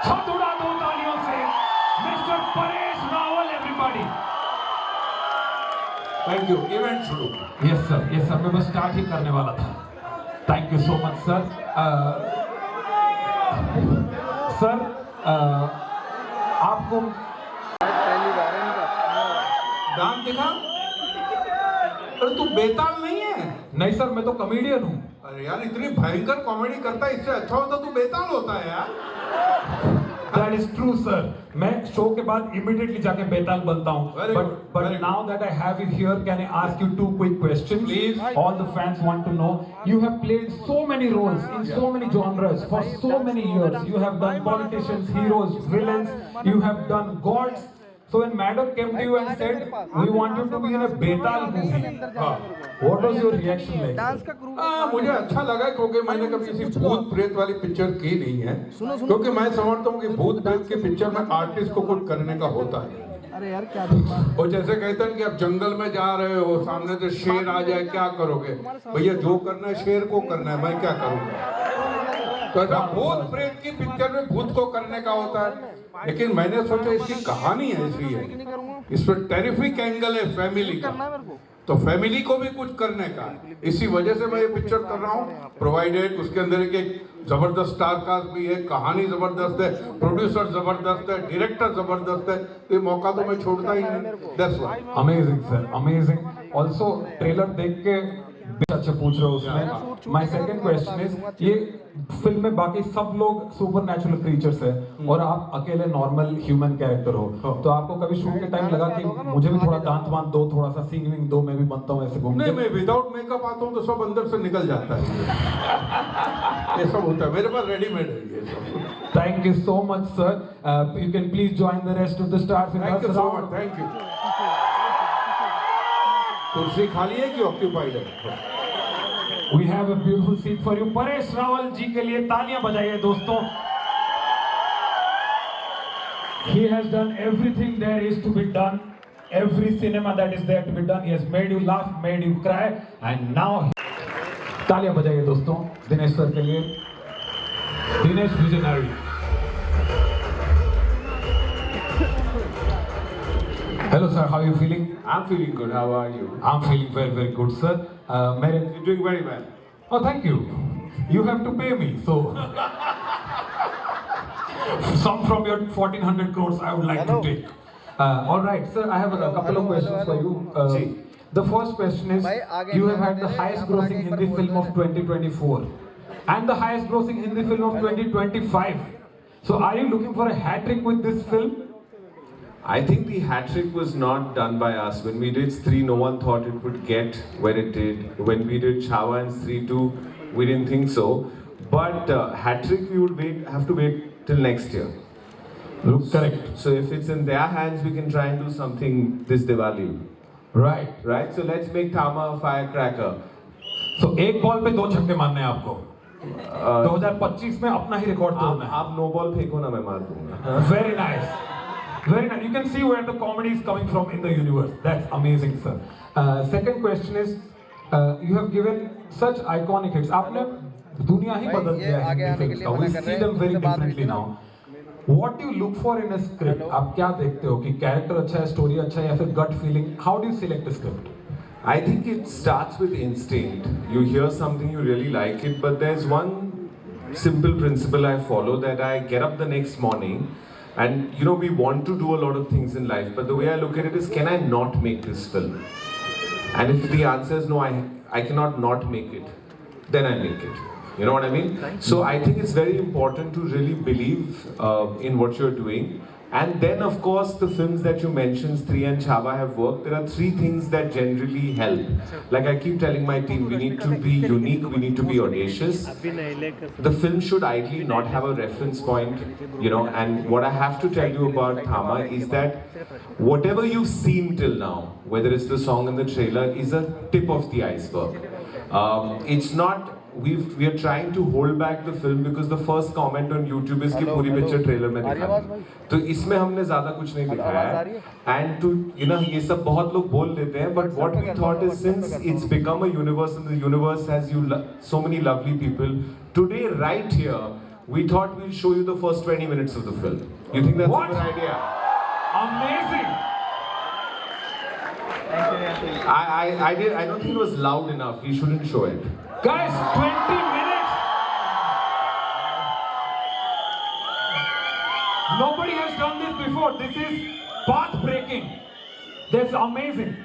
छत उड़ा दो तालियों से mister Paresh Rawal everybody. Thank you. Event शुरू। यस सर मैं बस स्टार्ट ही करने वाला था। Thank you so much sir. Sir आपको डांस दिखा। अरे तू बेताल नहीं है? नहीं सर, मैं तो कॉमेडियन हूँ। अरे यार इतनी भयंकर कॉमेडी करता है, इससे अच्छा होता तू बेताल होता है यार। That is true sir. मैं शो के बाद immediately जाके बेताल बनता हूँ। Very good, But very now that I have you here, can I ask you two quick questions? Please. All the fans want to know. You have played so many roles in so many genres for so many years. You have done politicians, heroes, villains. You have done gods. So when Madam came to you and said, "We want you to be in a Betal movie," what was your reaction like? मुझे अच्छा लगा क्योंकि मैंने कभी किसी भूत प्रेत वाली पिक्चर की नहीं है, क्योंकि मैं समझता हूँ कि भूत प्रेत की पिक्चर में आर्टिस्ट को कुछ करने का होता है। अरे यार क्या और जैसे कहते हैं कि आप जंगल में जा रहे हो, सामने से शेर आ जाए, क्या करोगे? भैया जो करना है शेर को करना है, मैं क्या करूँगा? तो ऐसा भूत प्रेत की पिक्चर में भूत को करने का होता है। लेकिन मैंने सोचा इसकी कहानी ऐसी है, इस पर टेरिफिक एंगल है फैमिली का, तो फैमिली को भी कुछ करने का, इसी वजह से मैं ये पिक्चर कर रहा हूँ। प्रोवाइडेड उसके अंदर एक जबरदस्त स्टार कास्ट भी है, कहानी जबरदस्त है, प्रोड्यूसर जबरदस्त है, डायरेक्टर जबरदस्त है, तो ये मौका तो मैं छोड़ता ही नहीं। That's why. Amazing sir, amazing. Also trailer देख के अच्छा पूछ रहे हो उसमें। माय सेकंड क्वेश्चन इज, ये फिल्म में बाकी सब लोग सुपर नेचुरल क्रीचर्स है और आप अकेले नॉर्मल ह्यूमन कैरेक्टर हो, तो आपको कभी शूट के टाइम लगा कि मुझे भी थोड़ा दांत वांत दो, थोड़ा सा सींग विंग दो, मैं भी बनता हूँ ऐसे घूम? नहीं, मैं विदाउट मेकअप आता हूँ तो सब अंदर से निकल जाता है। ये सब होता है, मेरे पास रेडीमेड है ये सब। Thank you so much sir. You can please join the rest of the stars. Thank you so much. Thank you. कुर्सी खाली है कि ऑक्यूपाइड है? We have a beautiful seat for you. Paresh Rawal जी के लिए तालियां बजाइए दोस्तों। He has done everything there is to be done. Every cinema that is there to be done. He has made you laugh, made you cry, and now तालियां बजाइए दोस्तों Dinesh sir के लिए। Dinesh visionary. Hello sir, how are you feeling? I'm feeling good. How are you? I'm feeling very very good sir. You're doing very well. Oh, thank you. You have to pay me, so some from your 1400 crores I would like to take. All right, sir. I have a couple of questions for you. The first question is, you have had the highest grossing Hindi film of 2024 and the highest grossing Hindi film of 2025. So, are you looking for a hat trick with this film? I think the hat trick was not done by us. When we did Stree, no one thought it would get where it did. When we did Chhaava and Stree 2, we didn't think so. But hat trick, we would have to wait till next year. Correct. So if it's in their hands, we can try and do something this Diwali. Right. Right? So let's make Tama a firecracker. So एक ball पे दो छक्के मारने हैं आपको। 2025 में अपना ही record तोड़ना है। आप नो बॉल फेंको ना, मैं मार दूंगा। Very nice. Very nice. You can see where the comedy is coming from in the universe. That's amazing, sir. Second question is, you have given such iconic hits. आपने दुनिया ही बदल दिया है हिंदी फिल्म्स का. We see them very differently now. What do you look for in a script? आप क्या देखते हो कि कैरेक्टर अच्छा है, स्टोरी अच्छा है या फिर gut feeling? How do you select a script? I think it starts with instinct. You hear something, you really like it, but there's one simple principle I follow, that I get up the next morning. And you know, we want to do a lot of things in life, but the way I look at it is, can I not make this film? And if the answer is no, I cannot not make it, then I make it. You know what I mean? So I think it's very important to really believe in what you're doing. And then of course the films that you mentioned, Stree and Chhaava, have worked. There are three things that generally help. Like I keep telling my team, we need to be unique, we need to be audacious. The film should ideally not have a reference point, you know. And what I have to tell you about Tama is that whatever you've seen till now, whether it's the song and the trailer, is a tip of the iceberg. It's not. We are trying to hold back the film because the first comment on YouTube is कि पूरी picture trailer में दिखा, तो इसमें हमने ज्यादा कुछ नहीं दिखाया है. And to you know, ये सब बहुत लोग बोल देते हैं, but what we thought is, since it's become a universe and the universe has so many lovely people, today right here we thought we'll show you the first 20 minutes of the film. You think that's What? a good idea? Amazing. I don't think it was loud enough. We shouldn't show it. Guys, 20 minutes. Nobody has done this before. This is path-breaking. That's amazing.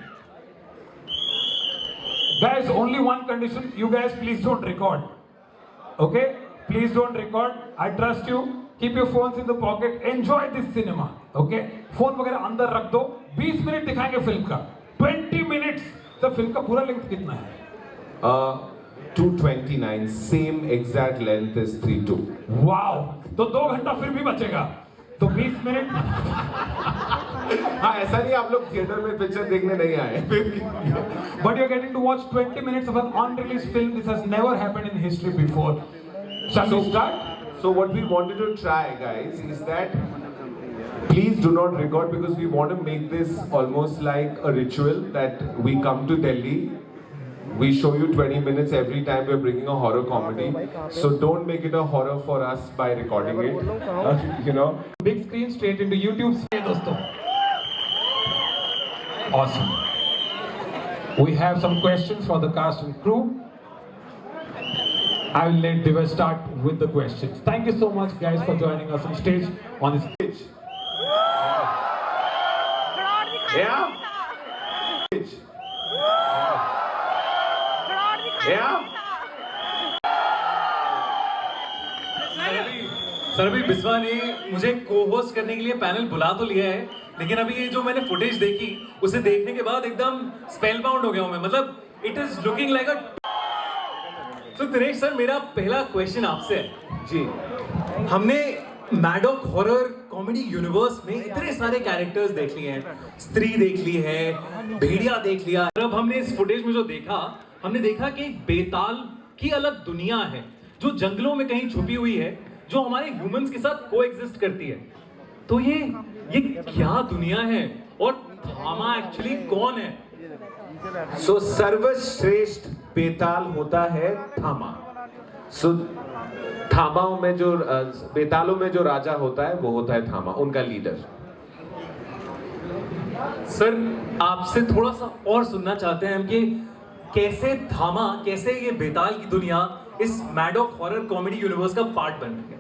Guys, only one condition. You guys please don't record. Okay? Please don't record. I trust you. Keep your phones in the pocket. Enjoy this cinema. Okay? Phone वगैरह अंदर रख दो. 20 minute दिखाएंगे film का. 20 minutes. तो film का पूरा length कितना है? 2:29, same exact length as 3:2. Wow. तो 2 घंटा फिर भी बचेगा. तो 20 मिनट. हाँ, ऐसा नहीं आप लोग थिएटर में पिक्चर देखने नहीं आए. But you're getting to watch 20 minutes of an unreleased film. This has never happened in history before. Shall we start? So what we wanted to try, guys, is that please do not record because we want to make this almost like a ritual that we come to Delhi. We show you 20 minutes every time we're bringing a horror comedy. So don't make it a horror for us by recording it. You know. Big screen straight into YouTube. Hey, dosto. Awesome. We have some questions for the cast and crew. I will let Divya start with the questions. Thank you so much, guys, for joining us on stage on this stage. Yeah. Yeah. Sir अभी बिस्वा ने मुझे co-host करने के लिए panel बुला तो लिया है, लेकिन अभी ये जो मैंने फुटेज देखी उसे देखने के बाद एकदम स्पेल बाउंड हो गया हूँ मैं. मतलब इट इज लुकिंग लाइक अ. तो दिनेश सर, मेरा पहला क्वेश्चन आपसे है जी. हमने मैडॉक हॉरर कॉमेडी यूनिवर्स में इतने सारे कैरेक्टर्स देख लिए हैं. स्त्री देख ली है, भेड़िया देख लिया. अब हमने इस फुटेज में जो देखा, हमने देखा कि एक बेताल की अलग दुनिया है जो जंगलों में कहीं छुपी हुई है, जो हमारे ह्यूमंस के साथ कोएग्जिस्ट करती है. तो ये क्या दुनिया है और धामा एक्चुअली कौन है? सो सर्वश्रेष्ठ बेताल होता है धामा. सो धामाओं में जो बेतालों में जो राजा होता है वो होता है धामा, उनका लीडर. सर आपसे थोड़ा सा और सुनना चाहते हैं हम कि कैसे धामा, कैसे ये बेताल की दुनिया इस मैडॉक हॉरर कॉमेडी यूनिवर्स का पार्ट बन रही है.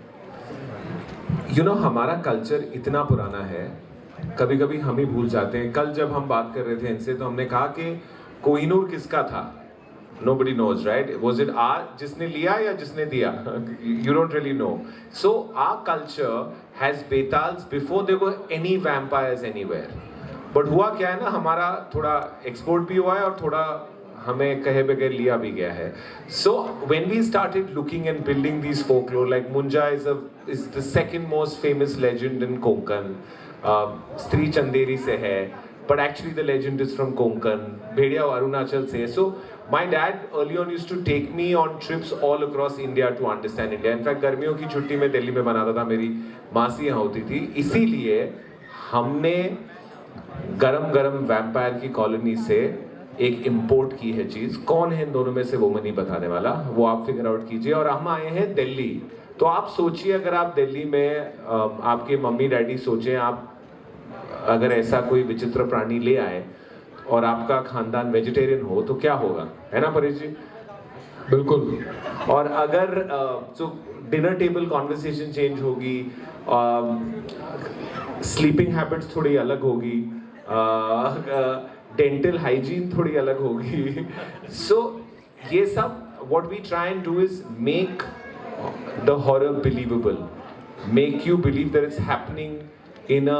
यू नो, हमारा कल्चर इतना पुराना है, कभी कभी हम ही भूल जाते हैं. कल जब हम बात कर रहे थे इनसे तो हमने कहा कि कोहिनूर किसका था. Nobody knows, right? Was it जिसने लिया या जिसने दिया? You don't really know. So our culture has betals before there were any vampires anywhere. But हुआ क्या है ना, हमारा थोड़ा एक्सपोर्ट भी हुआ है और थोड़ा हमें कहे बगैर लिया भी गया है. So when we started looking and building these folklore, like Munja is the second most famous legend in Konkan. स्त्री चंदेरी से है, but actually the legend is from Konkan. भेड़िया अरुणाचल से. So my dad early on used to take me on trips all across India to understand India. In fact गर्मियों की छुट्टी में दिल्ली में बनाता था, मेरी मासी यहाँ होती थी. इसीलिए हमने गरम गरम वैम्पायर की कॉलोनी से एक इंपोर्ट की है चीज. कौन है इन दोनों में से वो मैं नहीं बताने वाला, वो आप फिगर आउट कीजिए. और हम आए हैं दिल्ली. तो आप सोचिए, अगर आप दिल्ली में आपके मम्मी डैडी सोचें, आप अगर ऐसा कोई विचित्र प्राणी ले आए और आपका खानदान वेजिटेरियन हो तो क्या होगा, है ना परेश जी? बिल्कुल. और अगर डिनर टेबल कॉन्वर्सेशन चेंज होगी, स्लीपिंग हैबिट्स थोड़ी अलग होगी, डेंटल हाइजीन थोड़ी अलग होगी. सो ये सब what we try and do is make the horror believable, make you believe that it's happening in a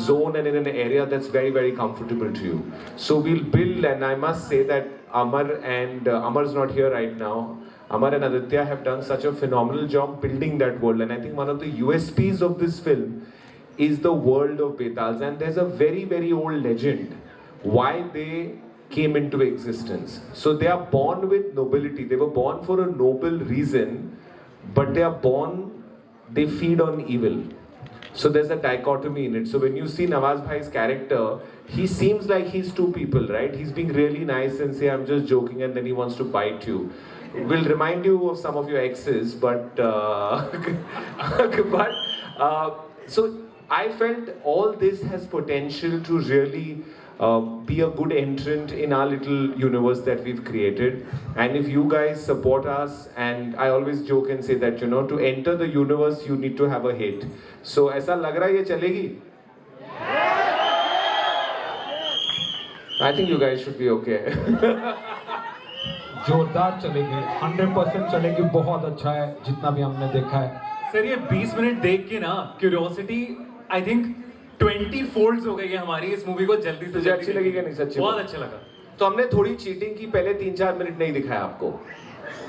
zone and in an area that's very, very comfortable to you. So we'll build, and I must say that Amar's not here right now. Amar and Aditya have done such a phenomenal job building that world, and I think one of the USPs of this film is the world of Betals. And there's a very, very old legend why they came into existence. So they are born with nobility. They were born for a noble reason, but they feed on evil. So there's a dichotomy in it. So when you see Nawaz Bhai's character, he seems like he's two people, right? He's being really nice and say, I'm just joking, and then he wants to bite you. will remind you of some of your exes, but so I felt all this has potential to really be a good entrant in our little universe that we've created. And if you guys support us, and I always joke and say that, you know, to enter the universe you need to have a hit. So ऐसा लग रहा है ये चलेगी? I think you guys should be okay. जोरदार चलेगी, 100% चलेगी, बहुत अच्छा है जितना भी हमने देखा है। सर ये 20 मिनट देख के ना क्यूरियोसिटी आई थिंक 20 फोल्ड्स हो गई है हमारी इस मूवी को जल्दी से। तुझे अच्छी लगी क्या? नहीं सच्ची बहुत अच्छा लगा। तो हमने थोड़ी चीटिंग की, पहले 3-4 मिनट नहीं दिखाया आपको।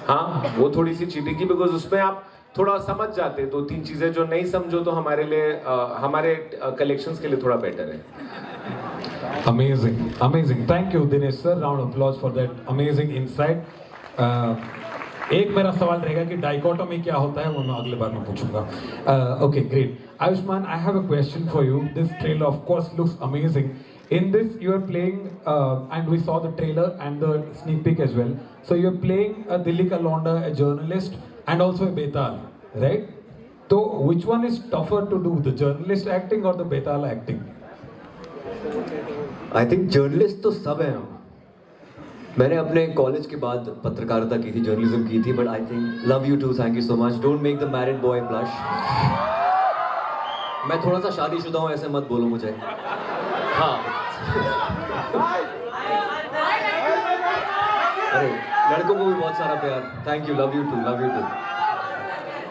हाँ, वो थोड़ी सी चीटिंग की, बिकॉज उसमें आप थोड़ा समझ जाते, 2-3 चीजें जो नहीं समझो तो हमारे लिए हमारे कलेक्शंस के लिए थोड़ा बेटर है। Amazing, amazing. Thank you, Dinesh sir. Round of applause for that amazing insight. एक मेरा सवाल रहेगा कि डाइकोटोमी क्या होता है, वो मैं अगले बार में पूछूंगा। Okay, great. Ayushmann, I have a question for you. This trailer, of course, looks amazing. In this, you are playing, and we saw the trailer and the sneak peek as well. So you are playing a Dilli ka Londa, a journalist, and also a Betal, right? So which one is tougher to do, the journalist acting or the Betal acting? I think journalist तो सब हैं हम। मैंने अपने college के बाद पत्रकारिता की थी, जर्नलिज्म की थी, but I think love you too, thank you so much, don't make the married boy blush. मैं थोड़ा सा शादीशुदा हूँ, ऐसे मत बोलो मुझे। हाँ अरे लड़कों को भी बहुत सारा प्यार, thank you, love you too, love you too.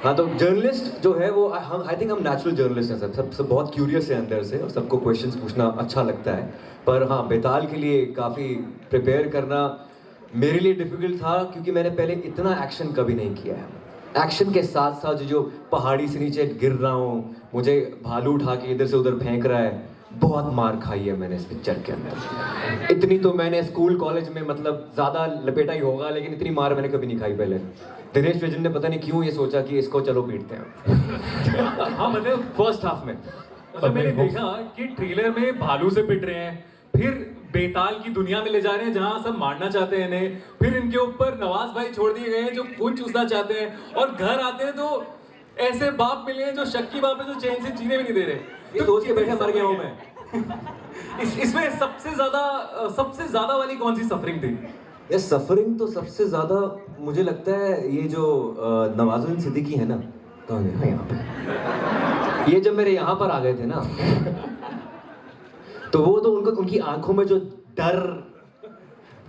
हाँ तो जर्नलिस्ट जो है वो आई थिंक हम नेचुरल जर्नलिस्ट हैं, सब बहुत क्यूरियस है अंदर से और सबको क्वेश्चंस पूछना अच्छा लगता है। पर हाँ, बेताल के लिए काफ़ी प्रिपेयर करना मेरे लिए डिफिकल्ट था, क्योंकि मैंने पहले इतना एक्शन कभी नहीं किया है। एक्शन के साथ साथ जो पहाड़ी से नीचे गिर रहा हूँ, मुझे भालू उठा के इधर से उधर फेंक रहा है, बहुत मार खाई है मैंने इस पिक्चर के अंदर। इतनी तो मैंने स्कूल कॉलेज में मतलब ज़्यादा लपेटा ही होगा, लेकिन इतनी मार मैंने कभी नहीं खाई पहले। दिनेश विजन ने पता नहीं क्यों ये सोचा कि इसको चलो पीटते हैं। हाँ मतलब फर्स्ट हाफ में मतलब मैंने देखा कि ट्रेलर में भालू से पिट रहे हैं, फिर बेताल की दुनिया में ले जा रहे हैं जहां सब मारना चाहते हैं इन्हें, फिर इनके ऊपर नवाज भाई छोड़ दिए गए हैं जो खून चूसना चाहते हैं, और घर आते हैं तो ऐसे बाप मिले हैं जो शक्की बाप है जो चैन से जीने भी नहीं दे रहे। ये सोच के बैठे मर गया हूं मैं। इसमें सबसे ज्यादा वाली कौन सी सफरिंग थी? ये सफरिंग तो सबसे ज्यादा मुझे लगता है ये जो नवाजुद्दीन सिद्दीकी है ना, तो हाँ यहाँ पे ये जब मेरे यहाँ पर आ गए थे ना, तो वो तो उनकी आंखों में जो डर,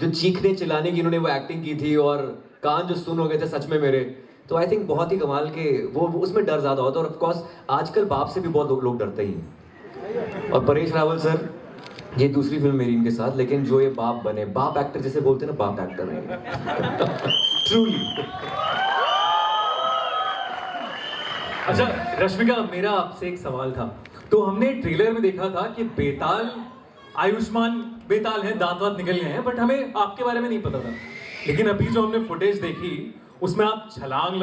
जो चीखने चिल्लाने की इन्होंने वो एक्टिंग की थी, और कान जो सुन हो गए थे सच में मेरे, तो आई थिंक बहुत ही कमाल के वो उसमें डर ज्यादा होता है। और ऑफकोर्स आजकल बाप से भी बहुत लोग डरते ही हैं। और परेश रावल सर, ये दूसरी फिल्म मेरी इनके साथ, लेकिन जो ये बाप बने, बाप एक्टर जैसे बोलते हैं ना, बाप एक्टर हैं ट्रूली। अच्छा रश्मिका, मेरा आपसे एक सवाल था। तो हमने ट्रेलर में देखा था कि बेताल आयुष्मान बेताल है, दांत वात निकल गए हैं, बट हमें आपके बारे में नहीं पता था। लेकिन अभी जो हमने फुटेज देखी उसमें आप छलांग